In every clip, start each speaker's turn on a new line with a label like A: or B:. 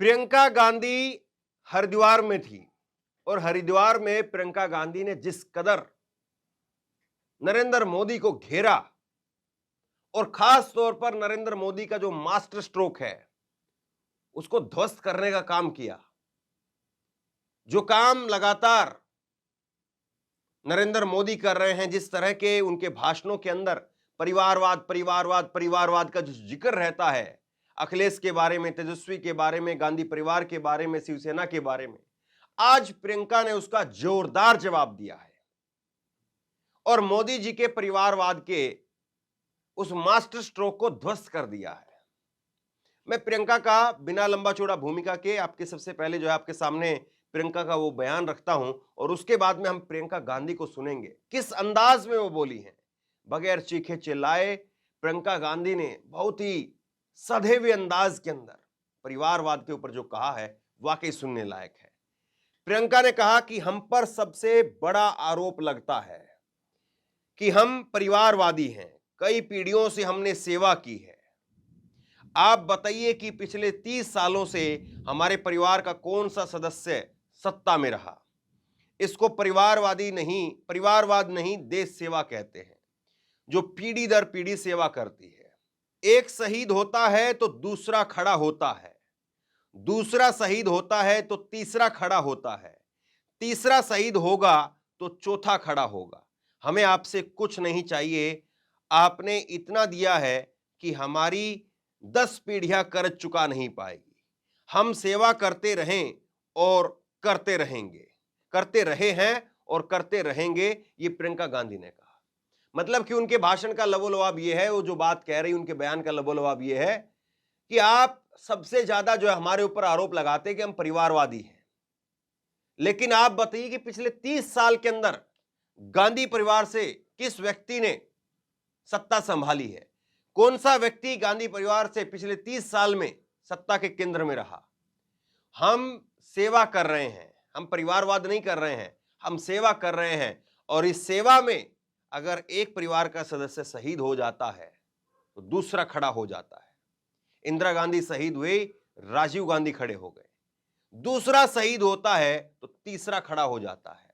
A: प्रियंका गांधी हरिद्वार में थी और हरिद्वार में प्रियंका गांधी ने जिस कदर नरेंद्र मोदी को घेरा और खास तौर पर नरेंद्र मोदी का जो मास्टर स्ट्रोक है उसको ध्वस्त करने का काम किया। जो काम लगातार नरेंद्र मोदी कर रहे हैं, जिस तरह के उनके भाषणों के अंदर परिवारवाद परिवारवाद परिवारवाद का जो जिक्र रहता है, अखिलेश के बारे में, तेजस्वी के बारे में, गांधी परिवार के बारे में, शिवसेना के बारे में, आज प्रियंका ने उसका जोरदार जवाब दिया है और मोदी जी के परिवारवाद के उस मास्टर स्ट्रोक को ध्वस्त कर दिया है। मैं प्रियंका का बिना लंबा चौड़ा भूमिका के आपके सबसे पहले जो है आपके सामने प्रियंका का वो बयान रखता हूं और उसके बाद में हम प्रियंका गांधी को सुनेंगे किस अंदाज में वो बोली हैं। बगैर चीखे चिल्लाए प्रियंका गांधी ने बहुत ही सधे हुए अंदाज के अंदर परिवारवाद के ऊपर जो कहा है वाकई सुनने लायक है। प्रियंका ने कहा कि हम पर सबसे बड़ा आरोप लगता है कि हम परिवारवादी हैं, कई पीढ़ियों से हमने सेवा की है। आप बताइए कि पिछले 30 सालों से हमारे परिवार का कौन सा सदस्य सत्ता में रहा। इसको परिवारवाद नहीं देश सेवा कहते हैं, जो पीढ़ी दर पीढ़ी सेवा करती है। एक शहीद होता है तो दूसरा खड़ा होता है, दूसरा शहीद होता है तो तीसरा खड़ा होता है, तीसरा शहीद होगा तो चौथा खड़ा होगा। हमें आपसे कुछ नहीं चाहिए, आपने इतना दिया है कि हमारी 10 पीढ़ियां कर्ज चुका नहीं पाएगी। हम सेवा करते रहें और करते रहेंगे, करते रहे हैं और करते रहेंगे, ये प्रियंका गांधी ने कहा। मतलब कि उनके भाषण का लबोलबाब ये है, वो जो बात कह रही, उनके बयान का लबोलबाब ये है कि आप सबसे ज्यादा जो है हमारे ऊपर आरोप लगाते हैं कि हम परिवारवादी हैं, लेकिन आप बताइए कि पिछले 30 साल के अंदर गांधी परिवार से किस व्यक्ति ने सत्ता संभाली है? कौन सा व्यक्ति गांधी परिवार से पिछले 30 साल में सत्ता के केंद्र में रहा? हम सेवा कर रहे हैं, हम परिवारवाद नहीं कर रहे हैं, हम सेवा कर रहे हैं और इस सेवा में अगर एक परिवार का सदस्य शहीद हो जाता है तो दूसरा खड़ा हो जाता है। इंदिरा गांधी शहीद हुई, राजीव गांधी खड़े हो गए, दूसरा शहीद होता है तो तीसरा खड़ा हो जाता है।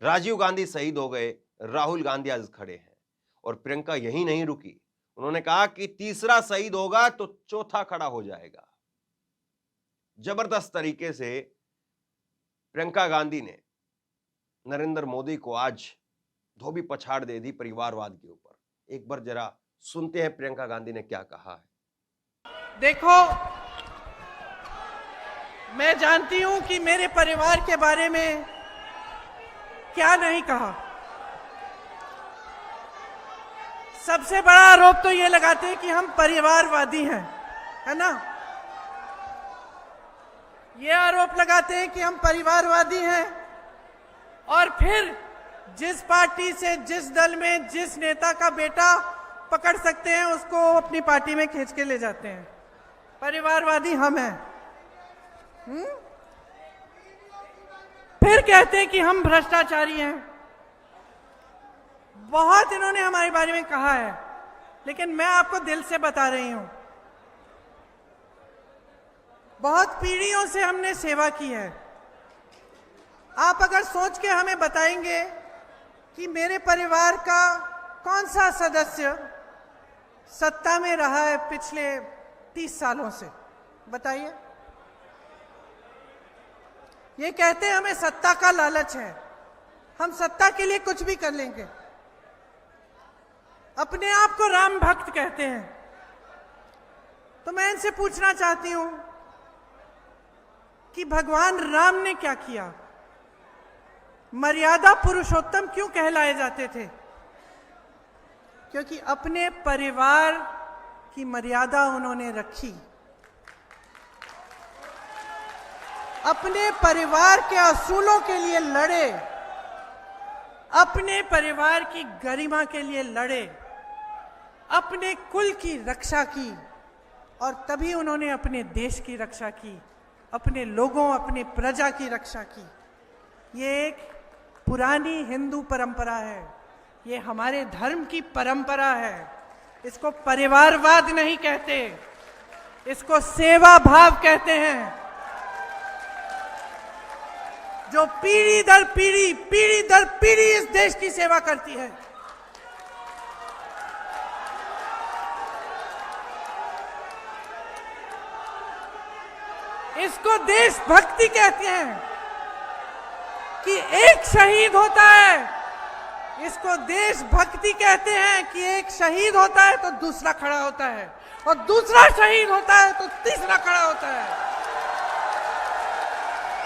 A: राजीव गांधी शहीद हो गए, राहुल गांधी आज खड़े हैं और प्रियंका यही नहीं रुकी। उन्होंने कहा कि तीसरा शहीद होगा तो चौथा खड़ा हो जाएगा। जबरदस्त तरीके से प्रियंका गांधी ने नरेंद्र मोदी को आज धोबी पछाड़ दे दी परिवारवाद के ऊपर। एक बार जरा सुनते हैं प्रियंका गांधी ने क्या कहा है।
B: देखो, मैं जानती हूं कि मेरे परिवार के बारे में क्या नहीं कहा। सबसे बड़ा आरोप तो ये लगाते हैं कि हम परिवारवादी हैं, है ना? ये आरोप लगाते हैं कि हम परिवारवादी हैं और फिर जिस पार्टी से, जिस दल में, जिस नेता का बेटा पकड़ सकते हैं उसको अपनी पार्टी में खींच के ले जाते हैं। परिवारवादी हम हैं। फिर कहते हैं कि हम भ्रष्टाचारी हैं। बहुत इन्होंने हमारे बारे में कहा है, लेकिन मैं आपको दिल से बता रही हूं, बहुत पीढ़ियों से हमने सेवा की है। आप अगर सोच के हमें बताएंगे कि मेरे परिवार का कौन सा सदस्य सत्ता में रहा है पिछले 30 सालों से, बताइए। ये कहते हैं हमें सत्ता का लालच है, हम सत्ता के लिए कुछ भी कर लेंगे। अपने आप को राम भक्त कहते हैं। तो मैं इनसे पूछना चाहती हूं कि भगवान राम ने क्या किया? मर्यादा पुरुषोत्तम क्यों कहलाए जाते थे? क्योंकि अपने परिवार की मर्यादा उन्होंने रखी, अपने परिवार के असूलों के लिए लड़े, अपने परिवार की गरिमा के लिए लड़े, अपने कुल की रक्षा की और तभी उन्होंने अपने देश की रक्षा की, अपने लोगों, अपने प्रजा की रक्षा की। ये एक पुरानी हिंदू परंपरा है, ये हमारे धर्म की परंपरा है। इसको परिवारवाद नहीं कहते, इसको सेवा भाव कहते हैं, जो पीढ़ी दर पीढ़ी इस देश की सेवा करती है। इसको देशभक्ति कहते हैं कि एक शहीद होता है। इसको देशभक्ति कहते हैं कि एक शहीद होता है तो दूसरा खड़ा होता है, और दूसरा शहीद होता है तो तीसरा खड़ा होता है,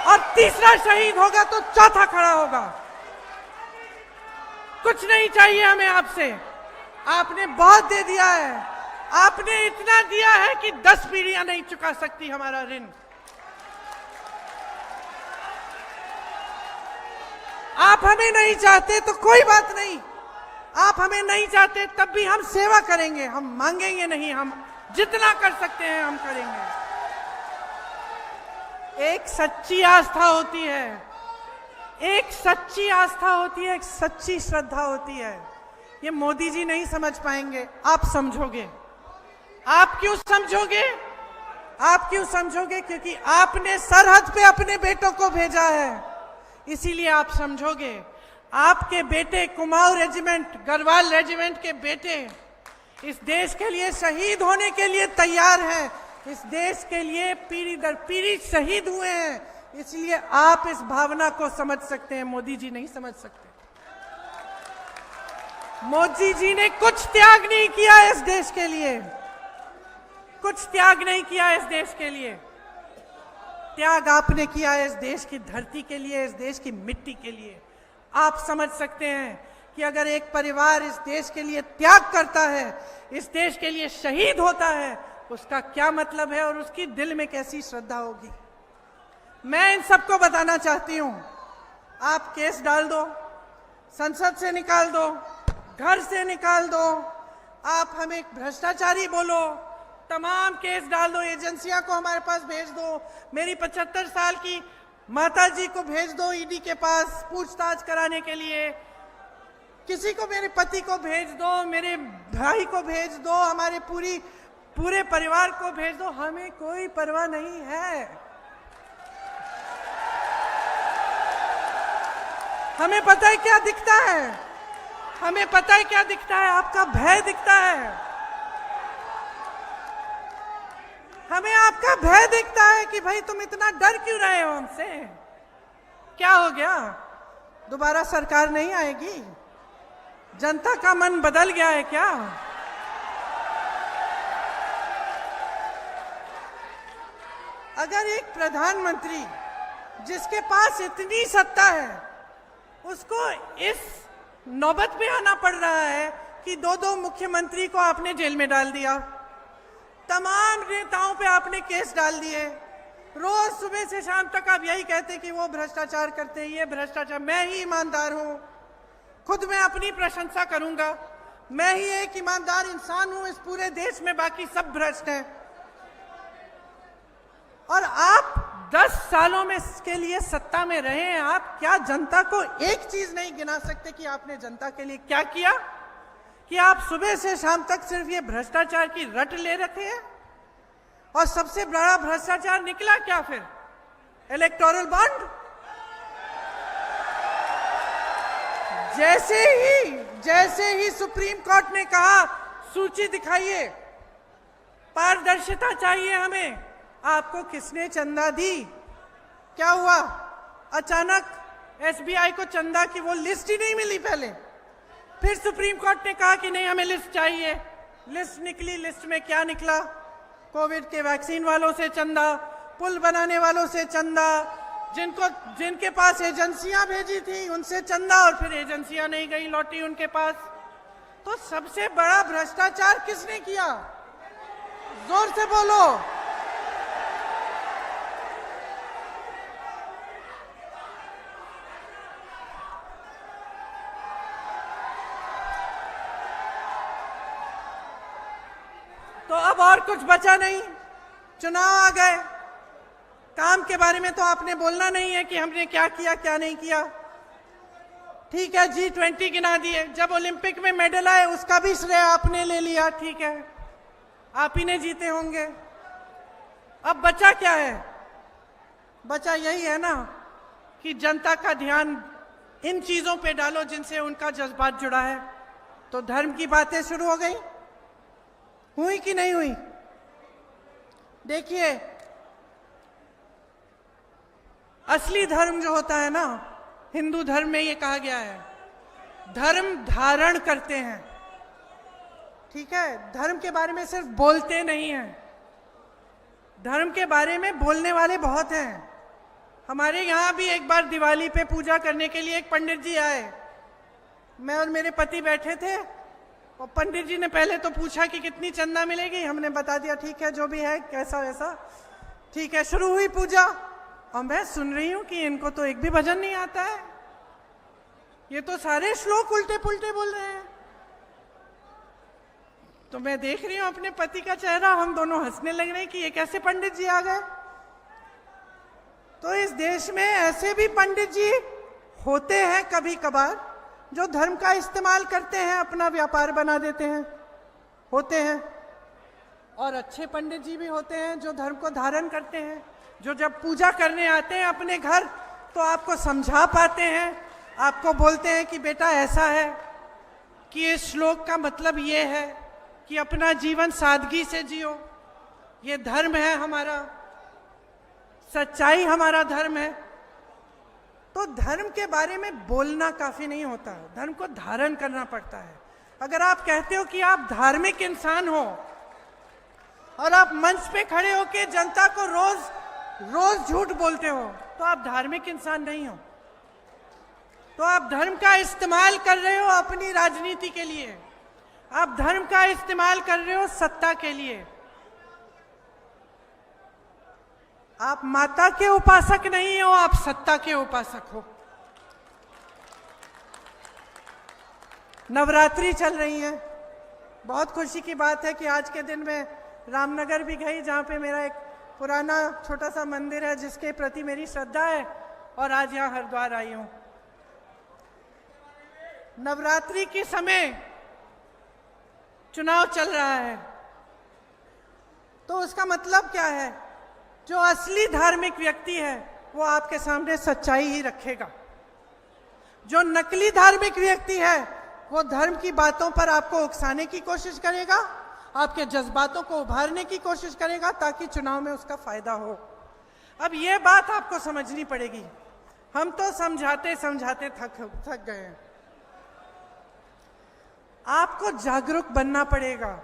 B: और तीसरा शहीद होगा तो चौथा खड़ा होगा। कुछ नहीं चाहिए हमें आपसे, आपने बहुत दे दिया है। आपने इतना दिया है कि 10 पीढ़ियां नहीं चुका सकती हमारा ऋण। आप हमें नहीं चाहते तो कोई बात नहीं, आप हमें नहीं चाहते तब भी हम सेवा करेंगे, हम मांगेंगे नहीं, हम जितना कर सकते हैं हम करेंगे। एक सच्ची आस्था होती है, एक सच्ची आस्था होती है, एक सच्ची श्रद्धा होती है। ये मोदी जी नहीं समझ पाएंगे, आप समझोगे। आप क्यों समझोगे? आप क्यों समझोगे? क्योंकि आपने सरहद पे अपने बेटों को भेजा है, इसीलिए आप समझोगे। आपके बेटे कुमाऊं रेजिमेंट, गढ़वाल रेजिमेंट के बेटे इस देश के लिए शहीद होने के लिए तैयार हैं। इस देश के लिए पीढ़ी दर पीढ़ी शहीद हुए हैं, इसलिए आप इस भावना को समझ सकते हैं, मोदी जी नहीं समझ सकते। मोदी जी ने कुछ त्याग नहीं किया इस देश के लिए, कुछ त्याग नहीं किया इस देश के लिए। त्याग आपने किया इस देश की धरती के लिए, इस देश की मिट्टी के लिए। आप समझ सकते हैं कि अगर एक परिवार इस देश के लिए त्याग करता है, इस देश के लिए शहीद होता है, उसका क्या मतलब है और उसकी दिल में कैसी श्रद्धा होगी। मैं इन सबको बताना चाहती हूं, आप केस डाल दो, संसद से निकाल दो, घर से निकाल दो, आप हमें भ्रष्टाचारी बोलो, तमाम केस डाल दो, एजेंसियां को हमारे पास भेज दो, मेरी 75 साल की माता जी को भेज दो ईडी के पास पूछताछ कराने के लिए, किसी को, मेरे पति को भेज दो, मेरे भाई को भेज दो, हमारे पूरे परिवार को भेज दो, हमें कोई परवाह नहीं है। हमें पता है क्या दिखता है, हमें पता है क्या दिखता है, आपका भय दिखता है। हमें आपका भय दिखता है कि भाई तुम इतना डर क्यों रहे हो हमसे, क्या हो गया, दोबारा सरकार नहीं आएगी, जनता का मन बदल गया है क्या? अगर एक प्रधानमंत्री जिसके पास इतनी सत्ता है, उसको इस नौबत पे आना पड़ रहा है कि 2-2 मुख्यमंत्री को आपने जेल में डाल दिया, तमाम नेताओं पे आपने केस डाल दिए, रोज सुबह से शाम तक आप यही कहते कि वो भ्रष्टाचार करते हैं, ये भ्रष्टाचार। मैं ही ईमानदार हूं, खुद मैं अपनी प्रशंसा करूंगा, मैं ही एक ईमानदार इंसान हूं इस पूरे देश में, बाकी सब भ्रष्ट हैं। और आप 10 सालों में इसके लिए सत्ता में रहे हैं, आप क्या जनता को एक चीज नहीं गिना सकते कि आपने जनता के लिए क्या किया? कि आप सुबह से शाम तक सिर्फ ये भ्रष्टाचार की रट ले रखे हैं। और सबसे बड़ा भ्रष्टाचार निकला क्या फिर? Electoral bond. जैसे ही सुप्रीम कोर्ट ने कहा सूची दिखाइए, पारदर्शिता चाहिए हमें, आपको किसने चंदा दी? क्या हुआ? अचानक एसबीआई को चंदा की वो लिस्ट ही नहीं मिली पहले। फिर सुप्रीम कोर्ट ने कहा कि नहीं हमें लिस्ट चाहिए, लिस्ट निकली, लिस्ट में क्या निकला? कोविड के वैक्सीन वालों से चंदा, पुल बनाने वालों से चंदा, जिनके पास एजेंसियां भेजी थी उनसे चंदा, और फिर एजेंसियां नहीं गई, लौटी उनके पास। तो सबसे बड़ा भ्रष्टाचार किसने किया? जोर से बोलो। तो अब और कुछ बचा नहीं, चुनाव आ गए, काम के बारे में तो आपने बोलना नहीं है कि हमने क्या किया क्या नहीं किया। ठीक है, G20 गिना दिए, जब ओलंपिक में मेडल आए उसका भी श्रेय आपने ले लिया, ठीक है, आप ही ने जीते होंगे। अब बचा क्या है? बचा यही है ना कि जनता का ध्यान इन चीजों पे डालो जिनसे उनका जज्बात जुड़ा है। तो धर्म की बातें शुरू हो गई, हुई कि नहीं हुई? देखिए, असली धर्म जो होता है ना, हिंदू धर्म में ये कहा गया है, धर्म धारण करते हैं। ठीक है, धर्म के बारे में सिर्फ बोलते नहीं हैं। धर्म के बारे में बोलने वाले बहुत हैं। हमारे यहाँ भी एक बार दिवाली पे पूजा करने के लिए एक पंडित जी आए। मैं और मेरे पति बैठे थे और पंडित जी ने पहले तो पूछा कि कितनी चंदा मिलेगी। हमने बता दिया ठीक है जो भी है, कैसा वैसा ठीक है। शुरू हुई पूजा और मैं सुन रही हूँ कि इनको तो एक भी भजन नहीं आता है, ये तो सारे श्लोक उल्टे पुल्टे बोल रहे हैं। तो मैं देख रही हूँ अपने पति का चेहरा, हम दोनों हंसने लग रहे हैं कि ये कैसे पंडित जी आ गए। तो इस देश में ऐसे भी पंडित जी होते हैं कभी कभार, जो धर्म का इस्तेमाल करते हैं, अपना व्यापार बना देते हैं, होते हैं। और अच्छे पंडित जी भी होते हैं जो धर्म को धारण करते हैं, जो जब पूजा करने आते हैं अपने घर तो आपको समझा पाते हैं, आपको बोलते हैं कि बेटा ऐसा है कि इस श्लोक का मतलब ये है कि अपना जीवन सादगी से जियो, ये धर्म है हमारा, सच्चाई हमारा धर्म है। तो धर्म के बारे में बोलना काफी नहीं होता, धर्म को धारण करना पड़ता है। अगर आप कहते हो कि आप धार्मिक इंसान हो और आप मंच पे खड़े होकर जनता को रोज रोज झूठ बोलते हो, तो आप धार्मिक इंसान नहीं हो। तो आप धर्म का इस्तेमाल कर रहे हो अपनी राजनीति के लिए, आप धर्म का इस्तेमाल कर रहे हो सत्ता के लिए। आप माता के उपासक नहीं हो, आप सत्ता के उपासक हो। नवरात्रि चल रही है, बहुत खुशी की बात है कि आज के दिन में रामनगर भी गई, जहाँ पे मेरा एक पुराना छोटा सा मंदिर है जिसके प्रति मेरी श्रद्धा है, और आज यहाँ हरिद्वार आई हूँ। नवरात्रि के समय चुनाव चल रहा है, तो उसका मतलब क्या है? जो असली धार्मिक व्यक्ति है वो आपके सामने सच्चाई ही रखेगा। जो नकली धार्मिक व्यक्ति है वो धर्म की बातों पर आपको उकसाने की कोशिश करेगा, आपके जज्बातों को उभारने की कोशिश करेगा ताकि चुनाव में उसका फायदा हो। अब ये बात आपको समझनी पड़ेगी। हम तो समझाते समझाते थक गए हैं। आपको जागरूक बनना पड़ेगा।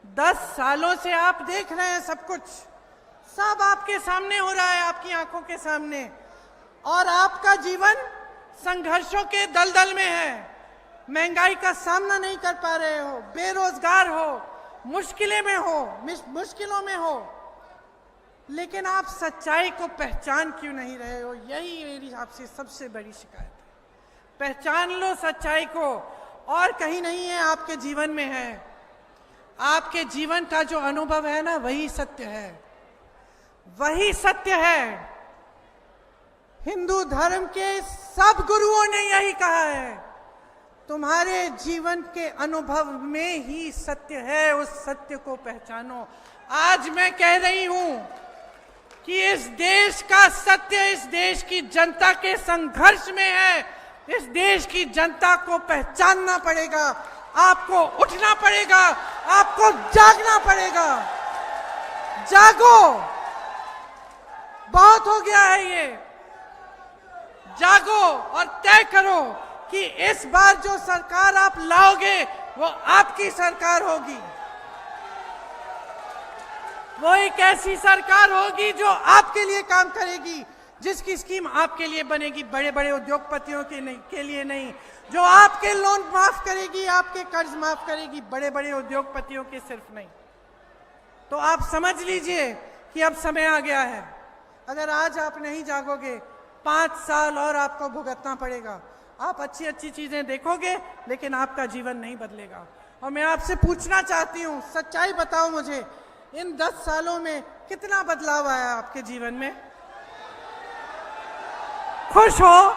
B: 10 सालों से आप देख रहे हैं, सब आपके सामने हो रहा है, आपकी आंखों के सामने, और आपका जीवन संघर्षों के दलदल में है। महंगाई का सामना नहीं कर पा रहे हो, बेरोजगार हो, मुश्किलों में हो, लेकिन आप सच्चाई को पहचान क्यों नहीं रहे हो? यही मेरी आपसे सबसे बड़ी शिकायत है। पहचान लो सच्चाई को, और कहीं नहीं है, आपके जीवन में है। आपके जीवन का जो अनुभव है ना, वही सत्य है, वही सत्य है। हिंदू धर्म के सब गुरुओं ने यही कहा है, तुम्हारे जीवन के अनुभव में ही सत्य है, उस सत्य को पहचानो। आज मैं कह रही हूं कि इस देश का सत्य इस देश की जनता के संघर्ष में है। इस देश की जनता को पहचानना पड़ेगा, आपको उठना पड़ेगा, आपको जागना पड़ेगा। जागो, बहुत हो गया है ये। जागो और तय करो कि इस बार जो सरकार आप लाओगे वो आपकी सरकार होगी। वो एक ऐसी सरकार होगी जो आपके लिए काम करेगी, जिसकी स्कीम आपके लिए बनेगी, बड़े बड़े उद्योगपतियों के लिए नहीं, जो आपके लोन माफ करेगी, आपके कर्ज माफ करेगी, बड़े बड़े उद्योगपतियों के सिर्फ नहीं। तो आप समझ लीजिए कि अब समय आ गया है। अगर आज आप नहीं जागोगे, 5 साल और आपको भुगतना पड़ेगा। आप अच्छी अच्छी चीजें देखोगे, लेकिन आपका जीवन नहीं बदलेगा। और मैं आपसे पूछना चाहती हूँ, सच्चाई बताओ मुझे, इन 10 सालों में कितना बदलाव आया आपके जीवन में? खुश हो?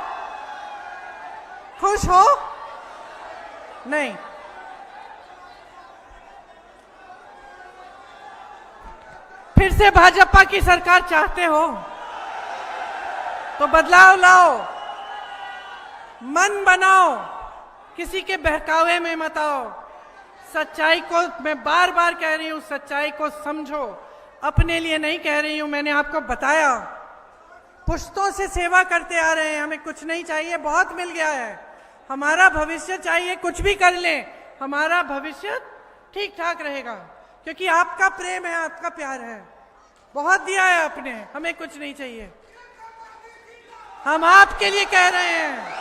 B: खुश हो? नहीं। फिर से भाजपा की सरकार चाहते हो तो बदलाव लाओ, मन बनाओ, किसी के बहकावे में मत आओ। सच्चाई को, मैं बार बार कह रही हूं, सच्चाई को समझो। अपने लिए नहीं कह रही हूं, मैंने आपको बताया, पुश्तों से सेवा करते आ रहे हैं, हमें कुछ नहीं चाहिए, बहुत मिल गया है। हमारा भविष्य चाहिए, कुछ भी कर लें, हमारा भविष्य ठीक ठाक रहेगा, क्योंकि आपका प्रेम है, आपका प्यार है, बहुत दिया है आपने, हमें कुछ नहीं चाहिए। हम आपके लिए कह रहे हैं,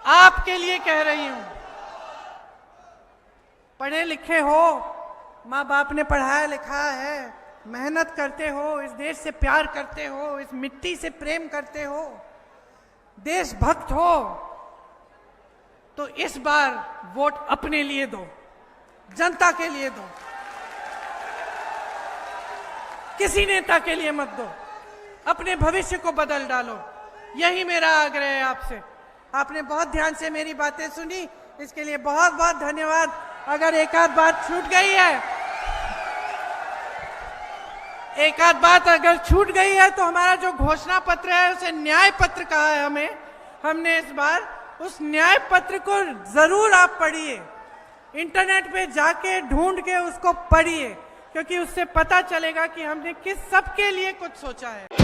B: आपके लिए कह रही हूं। पढ़े लिखे हो, माँ बाप ने पढ़ाया लिखाया है, मेहनत करते हो, इस देश से प्यार करते हो, इस मिट्टी से प्रेम करते हो, देशभक्त हो, तो इस बार वोट अपने लिए दो, जनता के लिए दो, किसी नेता के लिए मत दो। अपने भविष्य को बदल डालो, यही मेरा आग्रह है आपसे। आपने बहुत ध्यान से मेरी बातें सुनी, इसके लिए बहुत बहुत धन्यवाद। अगर एक आध बात छूट गई है, एक आध बात अगर छूट गई है, तो हमारा जो घोषणा पत्र है उसे न्याय पत्र कहा है हमने इस बार, उस न्याय पत्र को जरूर आप पढ़िए, इंटरनेट पे जाके ढूंढ के उसको पढ़िए, क्योंकि उससे पता चलेगा कि हमने किस सबके लिए कुछ सोचा है।